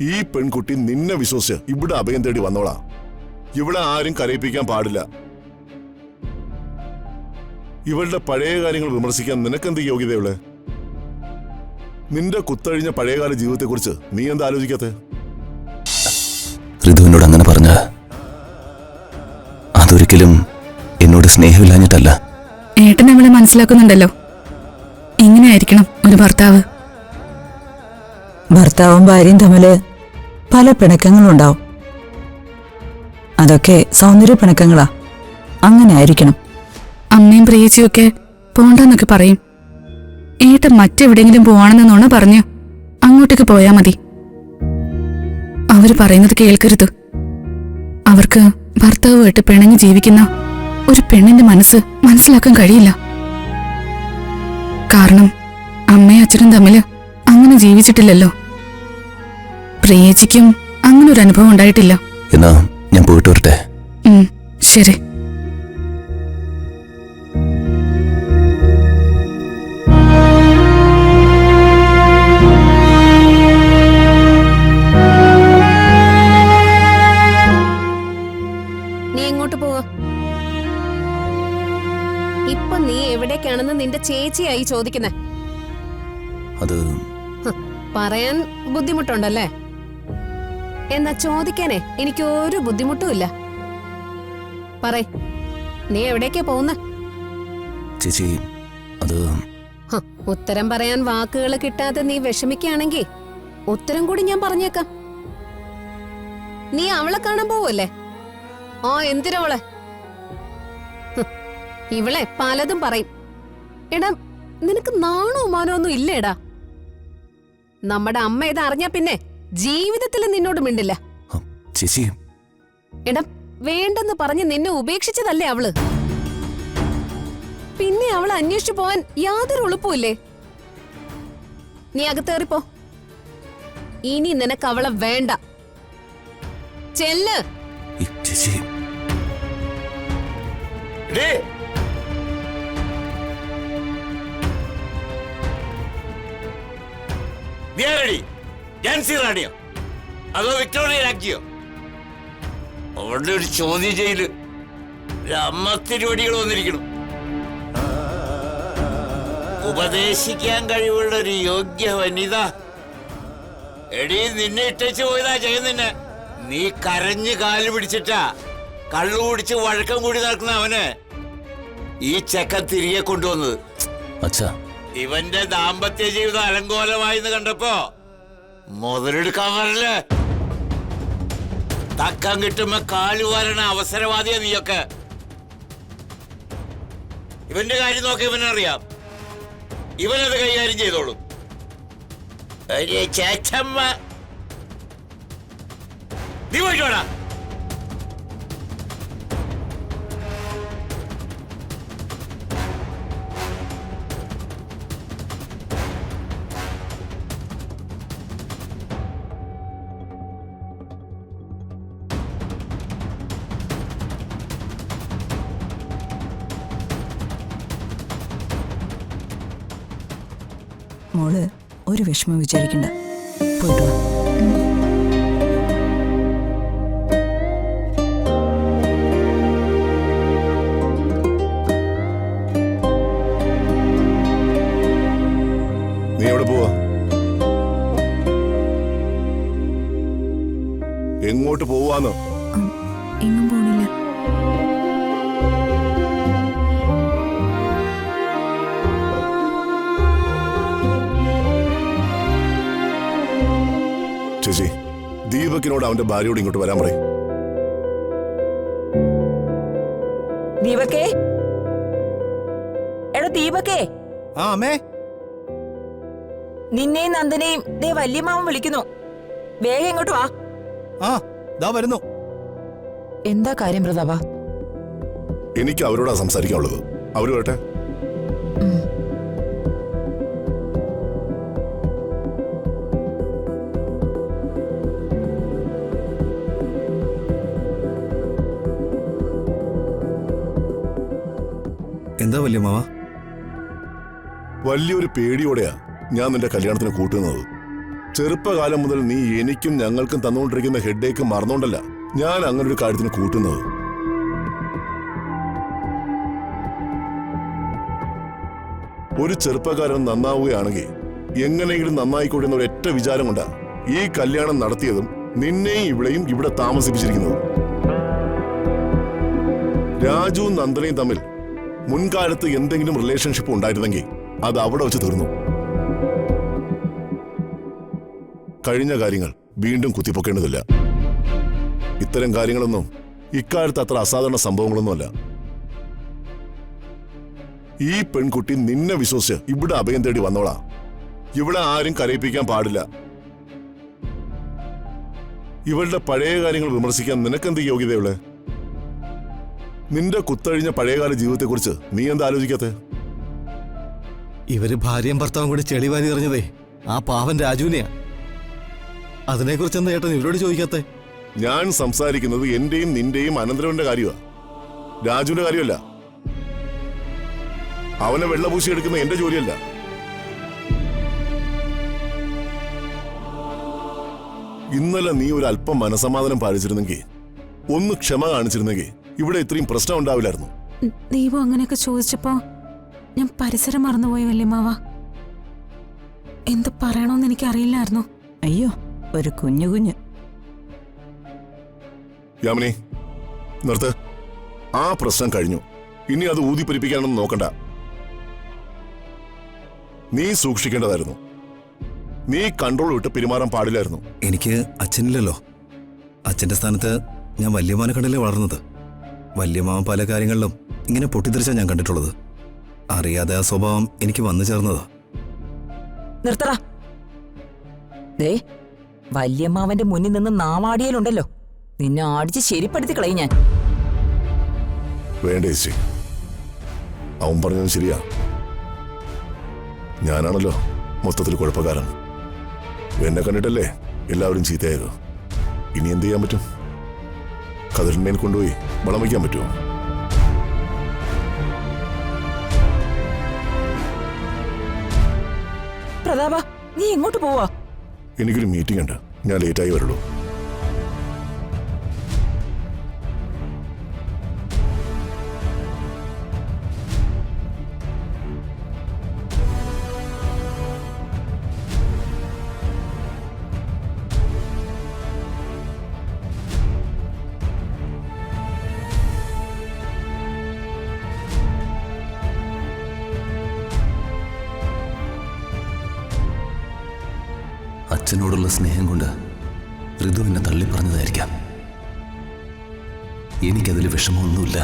ഈ പെൺകുട്ടി നിന്നെ വിശ്വസിച്ച് ഇവിടെ അഭയം തേടി വന്നോളാ. ഇവിടെ ആരും കരയിപ്പിക്കാൻ പാടില്ല. ഇവളുടെ പഴയ കാര്യങ്ങൾ വിമർശിക്കാൻ നിനക്കെന്ത് യോഗ്യതയുള്ള? നിന്റെ കുത്തഴിഞ്ഞ പഴയകാല ജീവിതത്തെക്കുറിച്ച് നീ എന്താ ആലോചിക്കാത്ത? ഋതുവിനോട് അങ്ങനെ പറഞ്ഞ അതൊരിക്കലും എന്നോട് സ്നേഹമില്ലാഞ്ഞിട്ടല്ല. ഏട്ടൻ അവളെ മനസ്സിലാക്കുന്നുണ്ടല്ലോ. ഇങ്ങനെയായിരിക്കണം ഒരു ഭർത്താവ്. ഭർത്താവും ഭാര്യയും തമ്മില് പല പിണക്കങ്ങളുണ്ടാവും. അതൊക്കെ സൗന്ദര്യ പിണക്കങ്ങളാ. അങ്ങനെ ആയിരിക്കണം. അമ്മയും പ്രിയച്ചിയൊക്കെ പോണ്ടെന്നൊക്കെ പറയും. ഏട്ടൻ മറ്റെവിടെയെങ്കിലും പോവാണെന്നോണ പറഞ്ഞു അങ്ങോട്ടേക്ക് പോയാ മതി. അവര് പറയുന്നത് കേൾക്കരുത്. അവർക്ക് ഭർത്താവുമായിട്ട് പിണങ്ങി ജീവിക്കുന്ന ഒരു പെണ്ണിന്റെ മനസ്സ് മനസ്സിലാക്കാൻ കഴിയില്ല. കാരണം അമ്മയും അച്ഛനും തമ്മില് അങ്ങനെ ജീവിച്ചിട്ടില്ലല്ലോ. പ്രിയേച്ചിക്കും അങ്ങനെ ഒരു അനുഭവം ഉണ്ടായിട്ടില്ല. എന്നാ ഞാൻ പോയിട്ട് വരട്ടെ. ശരി. ഇപ്പൊ നീ എവിടേക്കാണെന്ന് നിന്റെ ചേച്ചിയായി ചോദിക്കുന്നേ. അത് പറയാൻ ബുദ്ധിമുട്ടുണ്ടല്ലേ? എന്നാ ചോദിക്കാനേ എനിക്ക് ഒരു ബുദ്ധിമുട്ടുമില്ല. പറയ്, നീ എവിടേക്കാ പോകുന്ന? ചേച്ചി അത് ഉത്തരം പറയാൻ വാക്കുകൾ കിട്ടാതെ നീ വിഷമിക്കുകയാണെങ്കിൽ ഉത്തരം കൂടി ഞാൻ പറഞ്ഞേക്കാം. നീ അവളെ കാണാൻ പോവല്ലേ? എന്തിനവളെ? ഇവളെ പലതും പറയും. എടാ, നിനക്ക് നാണോ മാനോ ഒന്നും ഇല്ലേടാ. നമ്മുടെ അമ്മ ഇത് അറിഞ്ഞാ പിന്നെ ജീവിതത്തിൽ നിന്നോട് മിണ്ടില്ല. ചേച്ചി എടാ, വേണ്ടെന്ന് പറഞ്ഞ് നിന്നെ ഉപേക്ഷിച്ചതല്ലേ അവള്. പിന്നെ അവളെ അന്വേഷിച്ചു പോവാൻ യാതൊരു എളുപ്പമില്ലേ? നീ അകത്തേറിപ്പോ. ഇനി നിനക്ക് അവളെ വേണ്ട. ചെല്ല്. ചേച്ചി റാണിയോ അതോ വിക്ടോറിയ രാജ്ഞിയോ? അവളുടെ ഒരു ചോദ്യം ചെയ്യല് അമ്മത്തിരുവടികൾ വന്നിരിക്കണം. ഉപദേശിക്കാൻ കഴിവുള്ള ഒരു യോഗ്യ വനിത. എടീ, നിന്നെ ഇട്ടേച്ച് പോയതാ ചെയ്യുന്നെ. നീ കരഞ്ഞ് കാല് പിടിച്ചിട്ടാ കള്ളു കുടിച്ച് വഴക്കം കൂടി നടക്കുന്ന അവന് ഈ ചെക്കൻ തിരികെ കൊണ്ടുവന്നത്. ഇവന്റെ ദാമ്പത്യ ജീവിതം അലങ്കോലമായിന്ന് കണ്ടപ്പോ മുതലെടുക്കാൻ വരല്ലേ? തക്കം കിട്ടുമ്പോ കാലുവാരണ അവസരവാദിയാ നീയൊക്കെ. ഇവന്റെ കാര്യം നോക്കി ഇവനറിയാം. ഇവനത് കൈകാര്യം ചെയ്തോളും. ചേച്ചമ്മ നീ പോയിട്ടോടാ. മോള് ഒരു വിഷമം വിചാരിക്കണ്ട. പോയിട്ട് വാ. നീ എവിടെ പോവാ? എങ്ങോട്ട് പോവാന്നോ? എങ്ങും പോണില്ല. ചേച്ചി, ദീപകിനോട് അവന്റെ ഭാര്യയോട് ഇങ്ങോട്ട് വരാൻ പറയും. ദീപക്കേ, എടോ ദീപക്കേ. അമ്മേ, നിന്നെയും നന്ദനെയും ദേ വല്യമാവൻ വിളിക്കുന്നു. വേഗം ഇങ്ങോട്ട് വാ. ദാ വരുന്നു. എന്താ കാര്യം പ്രതാപ? എനിക്ക് അവരോടാ സംസാരിക്കാനുള്ളത്. അവര് വരട്ടെ. എന്താ വല്യമാവ? വലിയൊരു പേടിയോടെയാ ഞാൻ നിന്റെ കല്യാണത്തിന് കൂട്ടുന്നത്. ചെറുപ്പകാലം മുതൽ നീ എനിക്കും ഞങ്ങൾക്കും തന്നുകൊണ്ടിരിക്കുന്ന ഹെഡേക്ക് മറന്നോണ്ടല്ല ഞാൻ അങ്ങനെ ഒരു കാര്യത്തിന് കൂട്ടുന്നത്. ഒരു ചെറുപ്പക്കാരൻ നന്നാവുകയാണെങ്കിൽ എങ്ങനെയെങ്കിലും നന്നായിക്കോട്ടെ എന്നൊരു ഒറ്റ വിചാരം കൊണ്ടാ ഈ കല്യാണം നടത്തിയതും നിന്നെയും ഇവിടെയും ഇവിടെ താമസിപ്പിച്ചിരിക്കുന്നതും. രാജുവും നന്ദനയും തമ്മിൽ മുൻകാലത്ത് എന്തെങ്കിലും റിലേഷൻഷിപ്പ് ഉണ്ടായിരുന്നെങ്കിൽ അത് അവിടെ വെച്ച് തീർന്നു. കഴിഞ്ഞ കാര്യങ്ങൾ വീണ്ടും കുത്തിപ്പൊക്കേണ്ടതില്ല. ഇത്തരം കാര്യങ്ങളൊന്നും ഇക്കാലത്ത് അത്ര അസാധാരണ സംഭവങ്ങളൊന്നുമല്ല. ഈ പെൺകുട്ടി നിന്നെ വിശ്വസിച്ച് ഇവിടെ അഭയം തേടി വന്നോളാ. ഇവിടെ ആരും കരയിപ്പിക്കാൻ പാടില്ല. ഇവളുടെ പഴയ കാര്യങ്ങൾ വിമർശിക്കാൻ നിനക്കെന്ത് യോഗ്യതയുള്ളേ? നിന്റെ കുത്തഴിഞ്ഞ പഴയകാല ജീവിതത്തെക്കുറിച്ച് നീ എന്താ ആലോചിക്കാത്തെ? ഇവര് ഭാര്യയും ഭർത്താവും കൂടി ചെളിവാരി എറിഞ്ഞതേ ആ പാവൻ രാജുവിനെയാ. അതിനെക്കുറിച്ച് എന്താ ചേട്ടൻ ഇവരോട് ചോദിക്കാത്തെ? ഞാൻ സംസാരിക്കുന്നത് എന്റെയും നിന്റെയും അനന്തരവന്റെ കാര്യമാ, രാജുവിന്റെ കാര്യമല്ല. അവനെ വെള്ളപൂശി എടുക്കുന്ന എന്റെ ജോലിയല്ല. ഇന്നലെ നീ ഒരു അല്പം മനസമാധാനം പാലിച്ചിരുന്നെങ്കിൽ, ഒന്ന് ക്ഷമ കാണിച്ചിരുന്നെങ്കിൽ ഇവിടെ ഇത്രയും പ്രശ്നം ഉണ്ടാവില്ലായിരുന്നു. ദൈവം അങ്ങനെയൊക്കെ ചോദിച്ചപ്പോ ഞാൻ പരിസരം മറന്നുപോയി വല്യമ്മാവ. എന്ത് പറയണോന്ന് എനിക്കറിയില്ലായിരുന്നു. അയ്യോ, ഒരു കുഞ്ഞു കുഞ്ഞ്. യാമിനി, നിർത്ത്. ആ പ്രശ്നം കഴിഞ്ഞു. ഇനി അത് ഊതിപ്പരിപ്പിക്കാനൊന്നും നോക്കണ്ട. നീ സൂക്ഷിക്കേണ്ടതായിരുന്നു. നീ കൺട്രോൾ വിട്ട് പെരുമാറാൻ പാടില്ലായിരുന്നു. എനിക്ക് അച്ഛനില്ലല്ലോ. അച്ഛന്റെ സ്ഥാനത്ത് ഞാൻ വല്യമാനെ കണ്ടല്ലേ വളർന്നത്. വല്യമാവൻ പല കാര്യങ്ങളിലും ഇങ്ങനെ പൊട്ടിത്തെറിച്ചാ ഞാൻ കണ്ടിട്ടുള്ളത്. അറിയാതെ ആ സ്വഭാവം എനിക്ക് വന്നു ചേർന്നതാ. നിർത്തടാ. ദേ, വല്യമ്മാവന്റെ മുന്നിൽ നിന്ന് നാവാടിയലുണ്ടല്ലോ, നിന്നെ ആടിച്ച് ശരിപ്പെടുത്തി കളയും ഞാൻ. വേണ്ട ചേച്ചി, അവൻ പറഞ്ഞത് ശരിയാ. ഞാനാണല്ലോ മൊത്തത്തിൽ കുഴപ്പക്കാരൻ. എന്നെ കണ്ടിട്ടല്ലേ എല്ലാവരും ചീത്തയായത്. ഇനി എന്ത് ചെയ്യാൻ പറ്റും? കതിരിന്മേൽ കൊണ്ടുപോയി വളം വയ്ക്കാൻ പറ്റുമോ? പ്രതാപ, നീ എങ്ങോട്ട് പോവാ? എനിക്കൊരു മീറ്റിംഗ് ഉണ്ട്, ഞാൻ ലേറ്റായി വരുള്ളൂ. അച്ഛനോടുള്ള സ്നേഹം കൊണ്ട് ഋതു എന്നെ തള്ളിപ്പറഞ്ഞതായിരിക്കാം. എനിക്കതിൽ വിഷമമൊന്നുമില്ല.